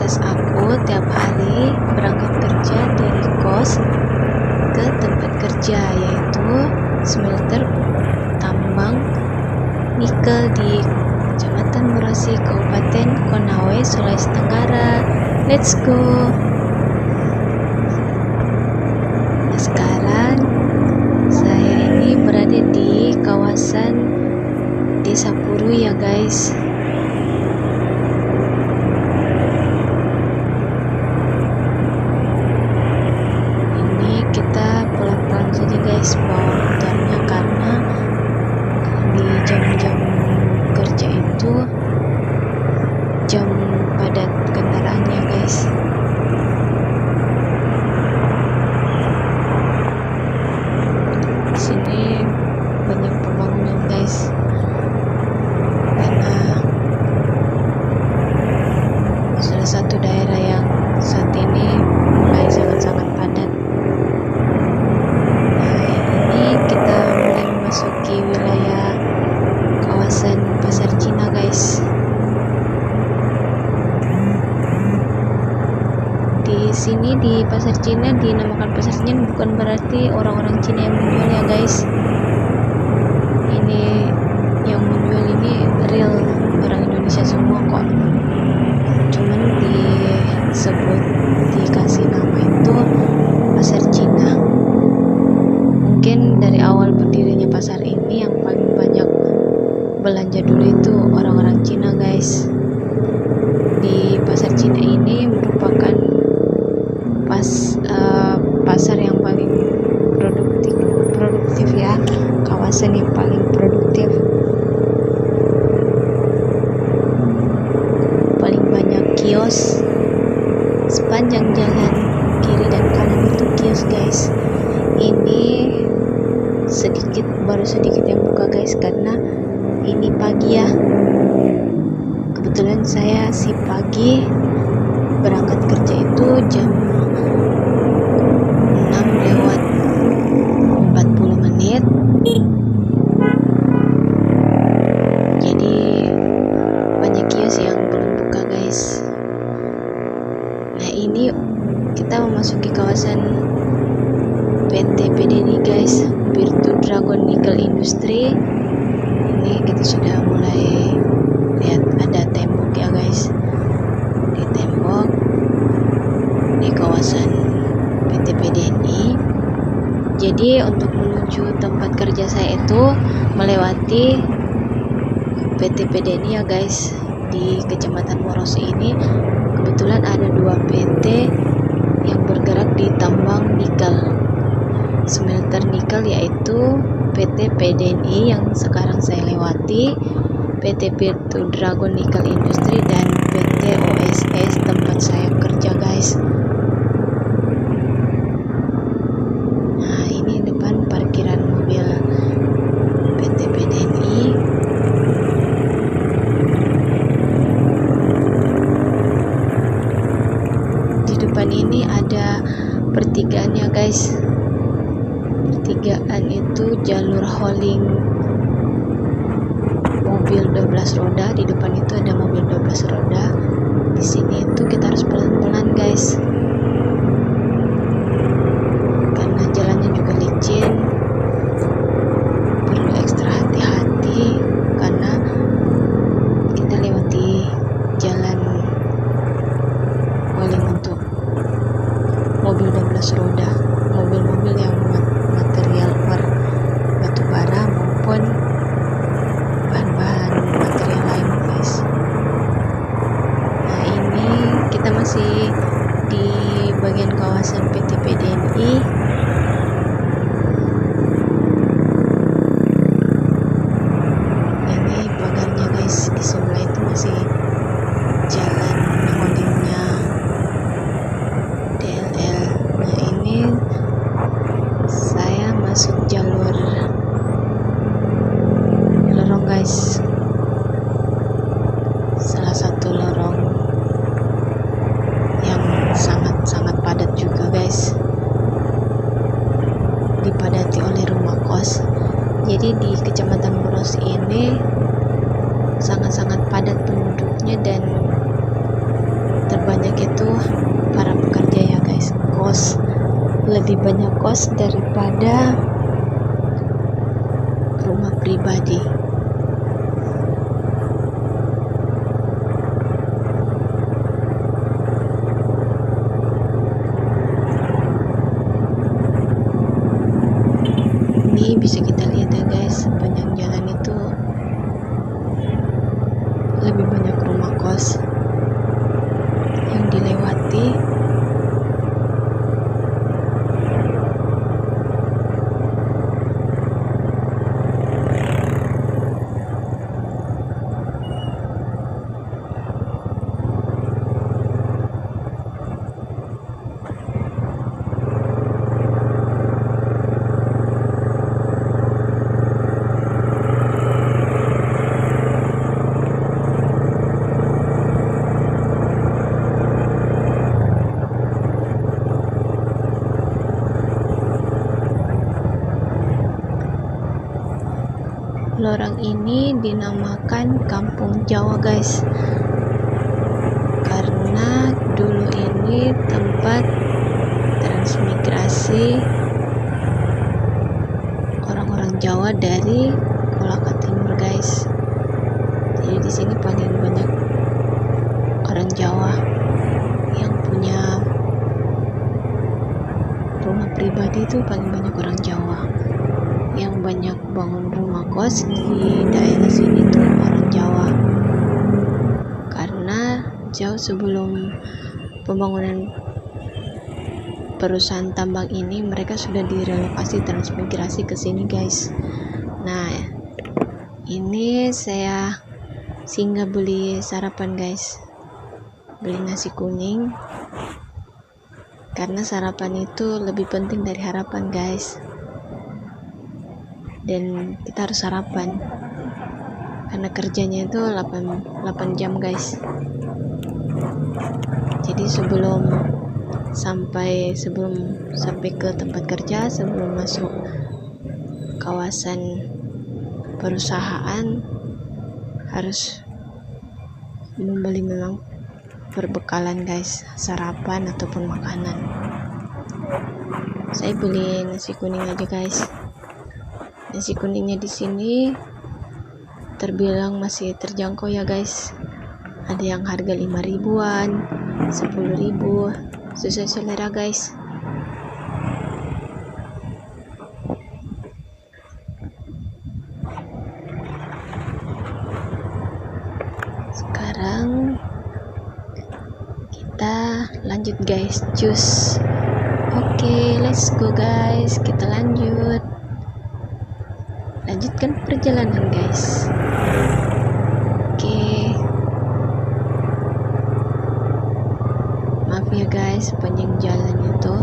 aktivitas aku tiap hari berangkat kerja dari kos ke tempat kerja, yaitu smelter tambang nikel di Kecamatan Murosi, Kabupaten Konawe, Sulawesi Tenggara. Let's go. Nah, sekarang saya ini berada di kawasan Desa Puru ya guys. Ini kita pelan-pelan saja guys bawa motornya, karena di jam-jam kerja itu jam padat kendaraannya guys. Di sini banyak pembangunan guys, karena salah satu daerah yang saat ini mulai sangat-sangat padat. Nah, ini kita mulai memasuki wilayah kawasan Pasar Cina guys. Di sini di Pasar Cina dinamakan Pasar Cina bukan berarti orang-orang Cina yang menjual ya guys. Ini yang menjual ini real orang Indonesia semua kok. Cuman disebut, dikasih nama itu Pasar Cina. Mungkin dari awal berdirinya pasar ini yang paling banyak belanja dulu itu orang-orang Cina guys. Di Pasar Cina ini merupakan pasar yang paling produktif ya, kawasan yang paling produktif, paling banyak kios sepanjang jalan kiri dan kanan itu kios guys. Ini baru sedikit yang buka guys, karena ini pagi ya. Kebetulan saya si pagi berangkat kerja itu jam 6:40. Jadi banyak kios yang belum buka guys. Nah, ini kita memasuki kawasan PT PDNI guys, Virtu Dragon Nickel Industry. Ini kita sudah mulai lihat ada tembok ya guys. Di tembok di kawasan PT PDNI. Jadi untuk menuju tempat kerja saya itu melewati PT PDNI ya guys. Di Kecamatan Murosi ini kebetulan ada 2 PT yang bergerak di tambang nikel, smelter nikel, yaitu PT PDNI yang sekarang saya lewati, PT Virtu Dragon Nickel Industry, dan PT OSS tempat saya kerja guys. Nah, ini depan parkiran mobil PT PDNI. Di depan ini ada pertigaannya guys. Pertigaan itu jalur hauling mobil 12 roda. Di depan itu ada mobil 12 roda. Di sini itu kita harus pelan-pelan guys, karena jalannya juga licin. Perlu ekstra hati-hati karena kita lewati jalan hauling untuk mobil 12 roda, mobil-mobil yang material batu bara maupun bahan-bahan material lain guys. Nah, ini kita masih di bagian kawasan PT PDNI. Ini pagarnya guys, di sebelah itu masih jalan holdingnya DLL. Nah, ini saya masuk jalur lorong guys, salah satu lorong yang sangat-sangat padat juga guys, dipadati oleh rumah kos. Jadi di Kecamatan Murosi ini sangat-sangat padat penduduknya, dan terbanyak lebih banyak kos daripada rumah pribadi. Ini bisa kita lihat ya guys, sepanjang jalan itu lebih banyak rumah kos yang dilewati. Lorong ini dinamakan Kampung Jawa guys, karena dulu ini tempat transmigrasi orang-orang Jawa dari Kolaka Timur guys. Jadi di sini paling banyak orang Jawa yang punya rumah pribadi, itu paling banyak orang Jawa. Yang banyak bangun rumah kos di daerah sini tuh orang Jawa, karena jauh sebelum pembangunan perusahaan tambang ini mereka sudah direlokasi transmigrasi ke sini guys. Nah, ini saya singgah beli sarapan guys, beli nasi kuning, karena sarapan itu lebih penting dari harapan guys. Dan kita harus sarapan karena kerjanya itu 8 jam guys. Jadi sebelum sampai ke tempat kerja, sebelum masuk kawasan perusahaan, harus membeli memang perbekalan guys, sarapan ataupun makanan. Saya beli nasi kuning aja guys. Nasi kuningnya di sini terbilang masih terjangkau ya guys. Ada yang harga 5 ribuan, 10 ribu, sesuai selera guys. Sekarang kita lanjut guys, cus. Oke, let's go guys, kita lanjutkan perjalanan guys. Oke, maaf ya guys, sepanjang jalan itu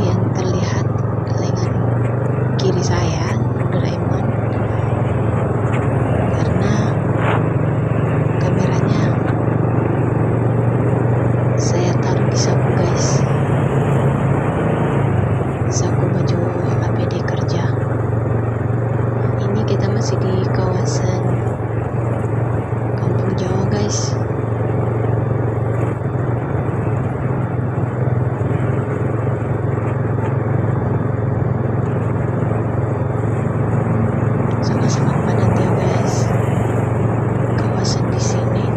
yang terlihat lengan kiri saya Doraemon, karena kameranya saya taruh di saku guys, saku baju APD kerja. Ini kita masih di kawasan Kampung Jawa guys. Sangat-sangat padat ya guys kawasan di sini.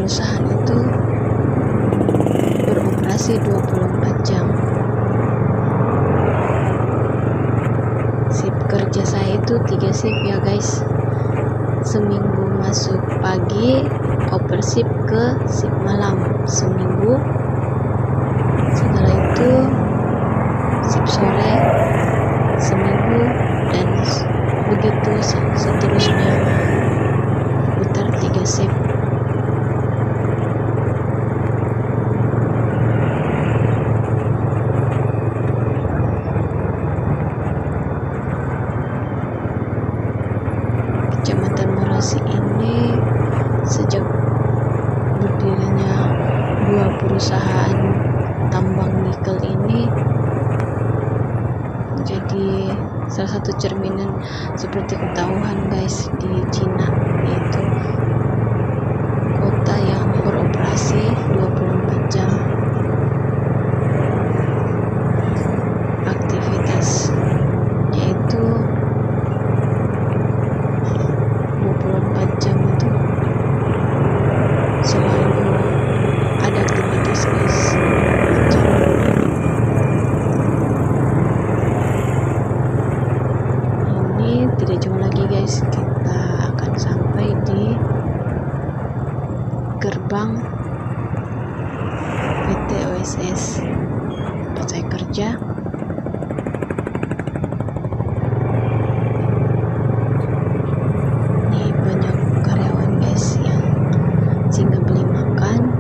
perusahaan itu beroperasi 24 jam. Shift kerja saya itu 3 shift ya guys. Seminggu masuk pagi, over shift ke shift malam seminggu. Setelah itu shift sore seminggu, dan begitu seterusnya, putar 3 shift. Kecamatan Morasi ini sejak berdirinya 2 perusahaan tambang nikel ini menjadi salah satu cerminan seperti ketahuan guys di Cina, yaitu kota yang beroperasi 24 jam. Aktivitasnya itu 24 jam itu selalu ada aktivitas guys. Ini tidak jauh lagi guys, kita akan sampai di gerbang PT OSS tempat saya kerja. Ini banyak karyawan guys yang singgah beli makan.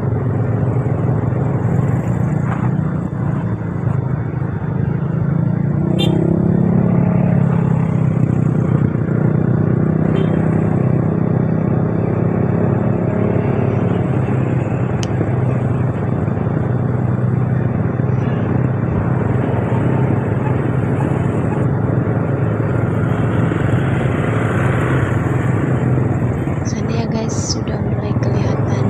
Sudah mulai kelihatan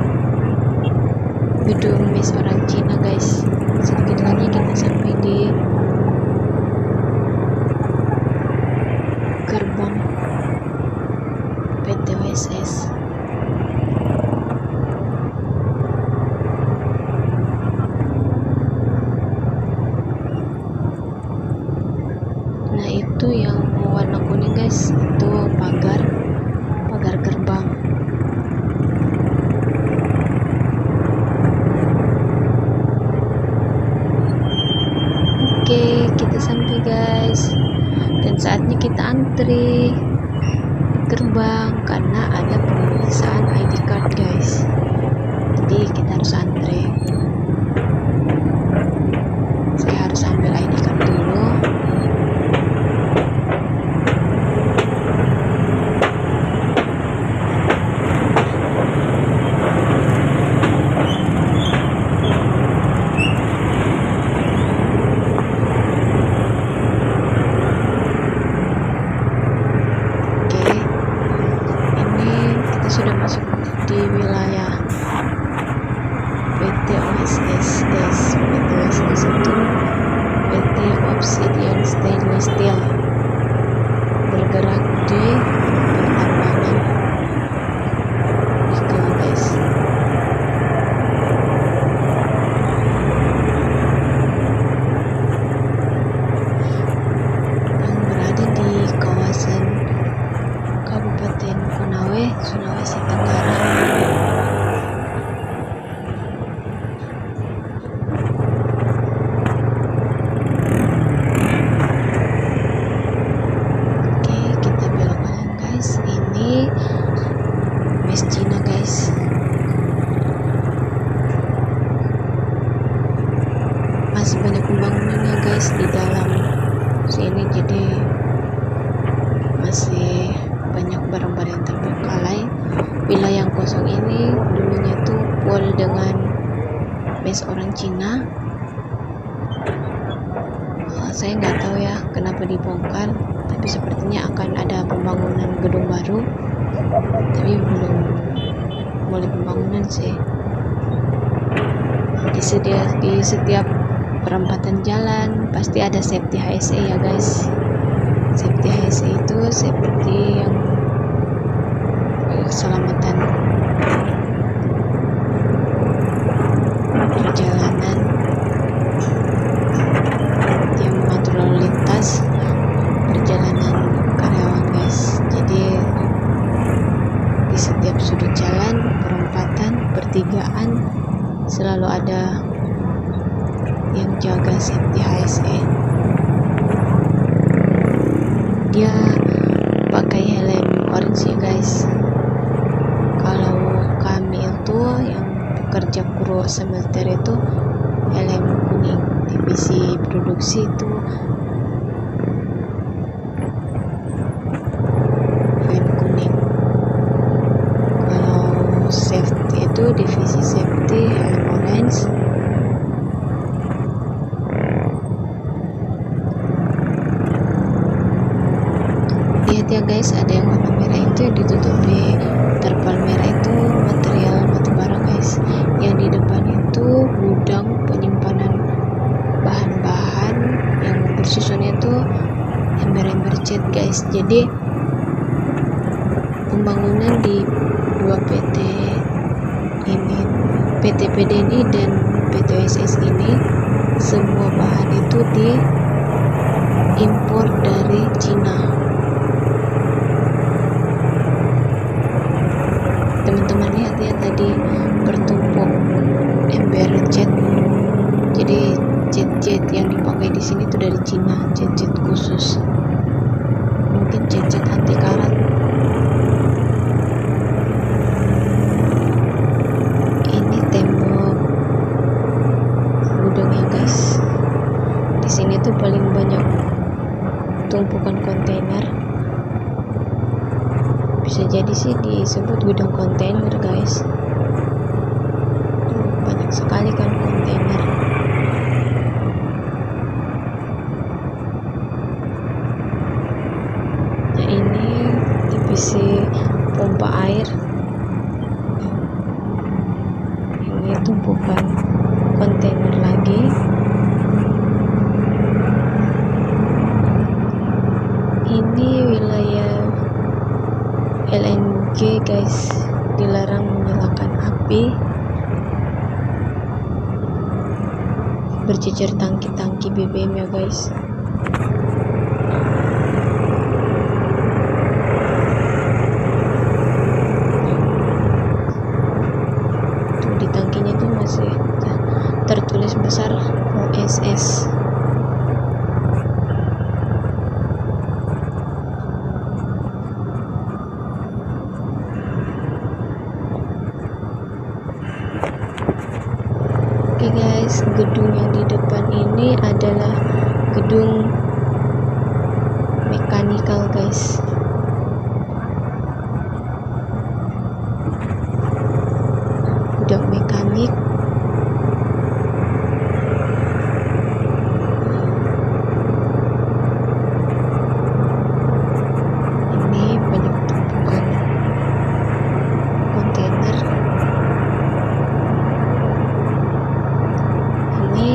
gedung Miss orang Cina guys. Sedikit lagi kita sampai di gerbang PT OSS. Nah, itu yang warna kuning guys, itu pagar gerbang. Oke, kita sampai guys, dan saatnya kita antri gerbang karena ada pemeriksaan ID card guys. Jadi kita harus antri. Saya harus ambil ID card dulu. Sudah masuk di wilayah PT OSS guys. PT OSS itu PT Obsidian Stainless Steel, bergerak di pertambangan nikel guys. Yang berada di kawasan Kabupaten Konawe, Sulawesi Tenggara. Oke, kita belok kanan guys. Ini Mes Cina guys. Masih banyak pembangunannya guys di dalam sini, jadi masih banyak barang-barang yang terbengkalai. Wilayah yang kosong ini dulunya tuh full dengan base orang Cina. Saya nggak tahu ya kenapa dibongkar, tapi sepertinya akan ada pembangunan gedung baru, tapi belum mulai pembangunan sih. Di setiap perempatan jalan pasti ada safety HSE ya guys. Safety HSE itu seperti yang keselamatan selalu ada yang jaga safety HSE. Dia pakai helm orange ya guys. Kalau kami itu yang pekerja kru smelter itu helm kuning. Divisi produksi itu helm kuning. Kalau safety itu divisi safety helm orange. Lihat ya guys, ada yang warna merah itu yang ditutupi terpal merah itu material batubara guys. Yang di depan itu gudang penyimpanan bahan-bahan yang bersusunnya itu ember-ember cat guys. Jadi pembangunan di dua PT ini, PT PDNI dan PT OSS ini, semua bahan itu diimpor dari Cina. Teman-teman lihat ya, tadi bertumpuk ember cat. Jadi cat-cat yang dipakai di sini tuh dari Cina, cat-cat khusus. Mungkin cat-cat anti karat. Ini tembok gudangnya guys. Di sini tuh paling banyak tumpukan kontainer. Bisa jadi sih disebut gudang kontainer guys. Banyak sekali kan kontainer. Nah ini divisi pompa air. Ini tumpukan kontainer lagi. Ini wilayah LNG guys, dilarang menyalakan api. Berjejer tangki-tangki BBM ya guys. Tuh di tangkinya tuh masih tertulis besar OSS. Oke guys, gedung yang di depan ini adalah gedung mekanikal guys. Gudang mekanik. Ini banyak tumpukan kontainer.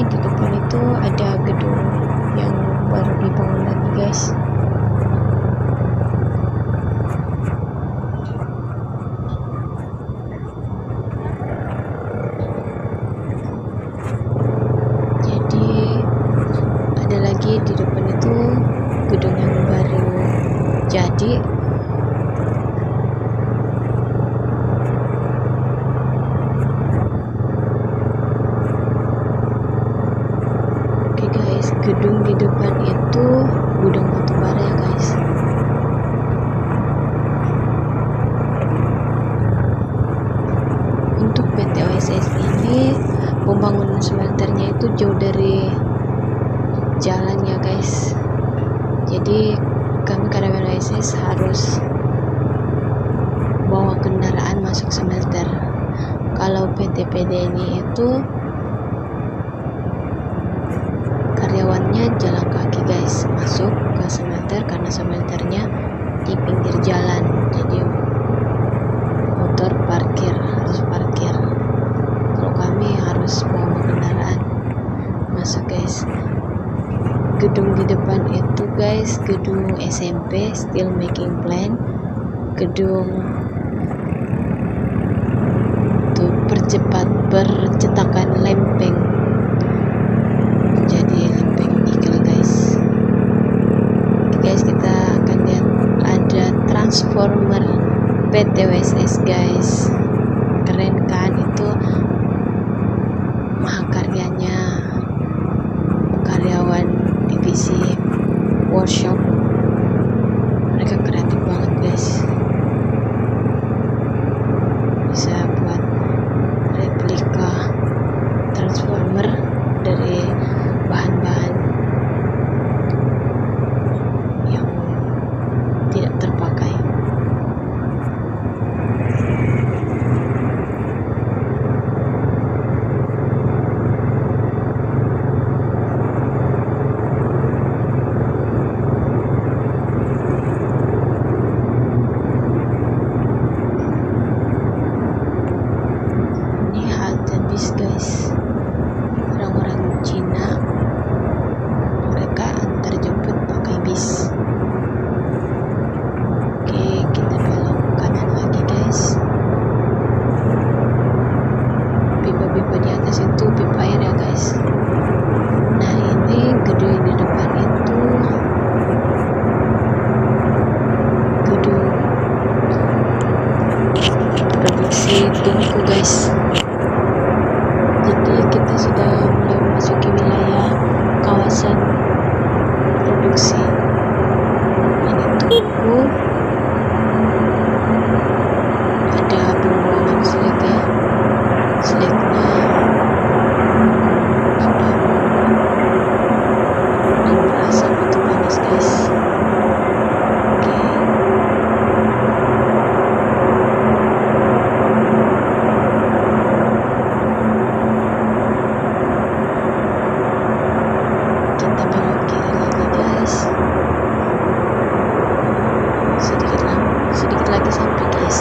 Di depan itu ada gedung yang baru dibangun lagi guys. Jadi ada lagi di depan itu gedung yang baru jadi. Gedung di depan itu gudang batubara ya guys. Untuk PT OSS ini pembangunan smelternya itu jauh dari jalan ya guys. Jadi kami karyawan OSS harus bawa kendaraan masuk smelter. Kalau PT PDNI itu karyawannya jalan kaki guys masuk ke smelter, karena smelternya di pinggir jalan. Jadi motor harus parkir. Kalau kami harus bawa kendaraan masuk guys. Gedung di depan itu guys gedung SMP Steel Making Plant. Gedung tuh percetakan lempeng. Jadi lempeng nikel guys. Guys, kita akan lihat ada transformer PT OSS guys. Keren kan, itu mahakaryanya karyawan divisi workshop. Mereka kreatif banget guys, bisa buat replika transformer dari bahan-bahan yang tidak terpakai. Ini halte bis guys, orang-orang Cina mereka antar jemput pakai bis. Oke, kita belok kanan lagi guys. Pipa-pipa di atas itu pipa air ya guys. Nah, ini gedung di depan itu gedung produksi tungku guys. Jadi kita sudah mulai memasuki wilayah kawasan produksi. Ini tungku, ada pembuangan selek ya, seleknya sudah dan berasa batu panas guys. Oke, kita belok kiri lagi guys. Sedikit lagi sampai guys.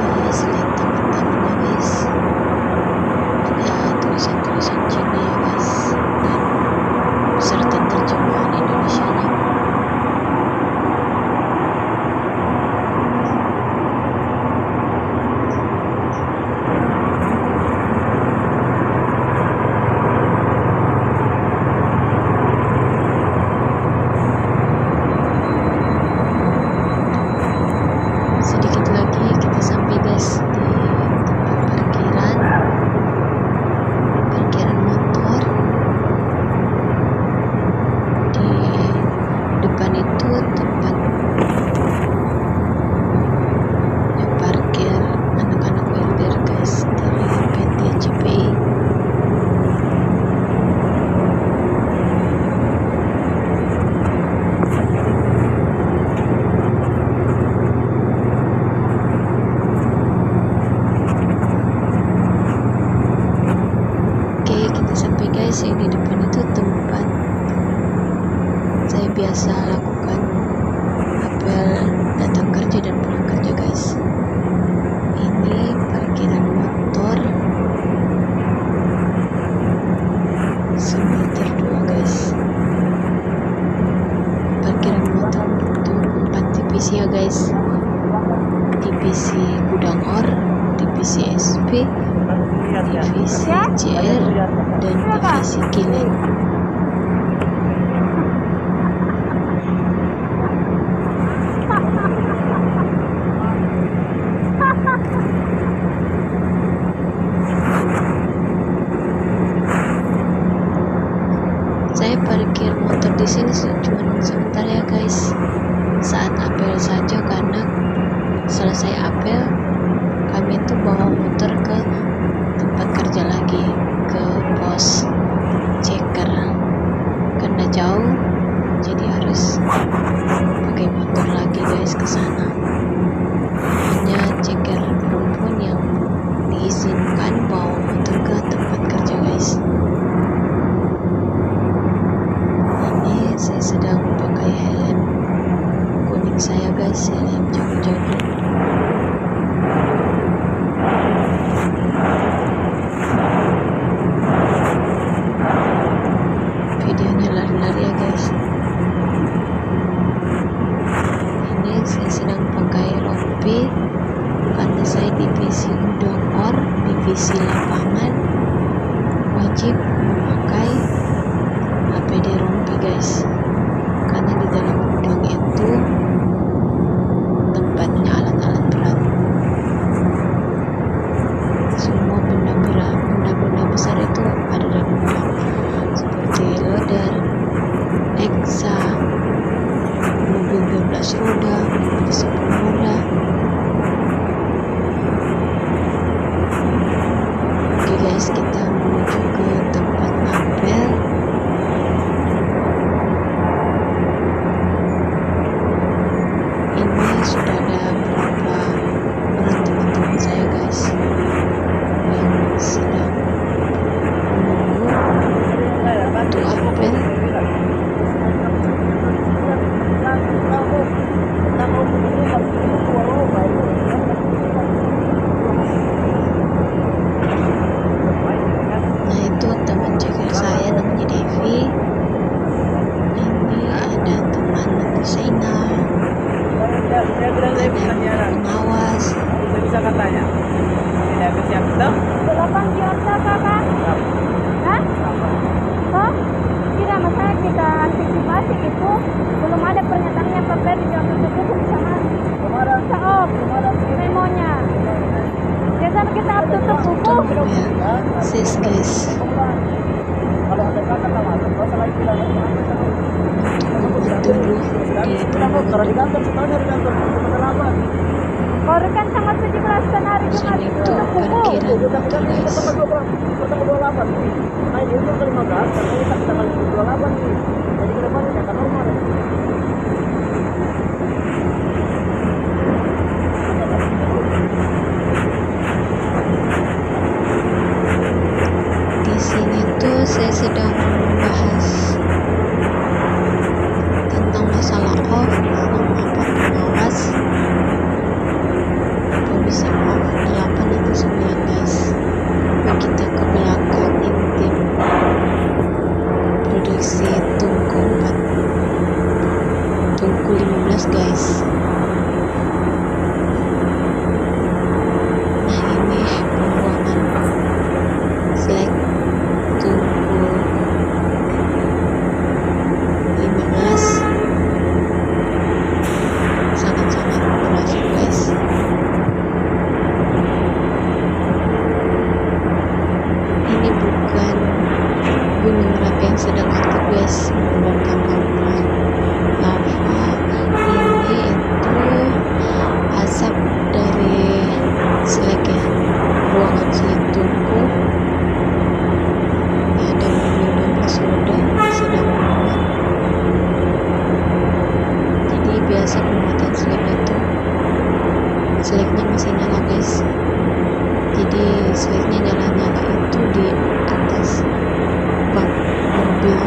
Guys, lihat teman-temannya guys, ada tulisan-tulisan Cina ya guys, dan beserta terjemahan Indonesianya. Sedikit lagi kita sampai guys di tempat parkiran motor. Di depan itu tempat yang parkir anak-anak welder guys dari PT CPI. Oke, kita sampai guys. Yang di depan itu tempat saya biasa lakukan apel datang kerja dan pulang kerja guys. Ini parkiran motor semester 2 guys. Parkiran motor itu 4 divisi ya guys. Divisi gudang or, divisi SP, divisi CR, dan divisi kilen. Saya parkir motor di sini cuma sebentar ya guys, saat apel saja, karena selesai apel kami itu bawa motor ke tempat kerja lagi, ke pos checker, karena jauh jadi harus pakai motor lagi guys ke sana. Hanya checker perempuan yang diizinkan bawa motor ke tempat kerja guys. Ini saya sedang pakai helm kuning saya guys, helm jago-jago. Videonya lari-lari ya guys. Ini saya sedang pakai rompi karena saya divisi gudang or, divisi lapangan, wajib memakai APD rompi guys, karena di dalam gudang itu tempatnya alat-alat berat. Semua benda besar itu ada dalam gudang, seperti loader, Exa, mobil 12 roda, mobil 10 roda. Oke guys, kita menuju ke tempat apel. Ini sudah ada beberapa orang teman-teman saya guys yang sedang menunggu untuk apel. Nah, itu teman ceker saya namanya Devi. Ini ada teman namanya Zaina, ada pengawas. Bisa katanya. Tidak siap itu. 8 juta kakak? Hah? Oh, tidak masalah, kita antisipasi itu. Belum ada pernyataannya paper di jam itu bisa masuk. Bisa off memonya. Biasa kita tutup buku. Ya, sis guys, Kalau ada kata kawan, kalau lagi bilang tunggu di kalau di kantor setahun di kantor penerapan. Kau rekan tanggal 17 kan hari Jumat sini itu tutup buku. parkiran motor guys. Pertama 28 nih. Nah, ini untuk ke 15, karena kita tanggal 28 nih. Jadi ke depan ini akan normal. Di sini tuh saya sedang membahas tentang masalah off sama apa pengawas. Apa bisa off 8 atau 9 guys. Nah, kita ke belakang intim produksi tungku 4, tungku 15 guys. Nah, ini pembuangan selek tungku 15, sangat-sangat berhasil guys. Ini bukan gunung Merapi yang sedang aktif guys, mengeluarkan lava. Ini itu asap dari selek ya, ruangan selek tungku. Ini ada mobil 12 roda sedang memuat. Jadi biasa pembuatan selek itu seleknya masih nyala guys. Jadi seleknya nyala-nyala itu di atas bak mobil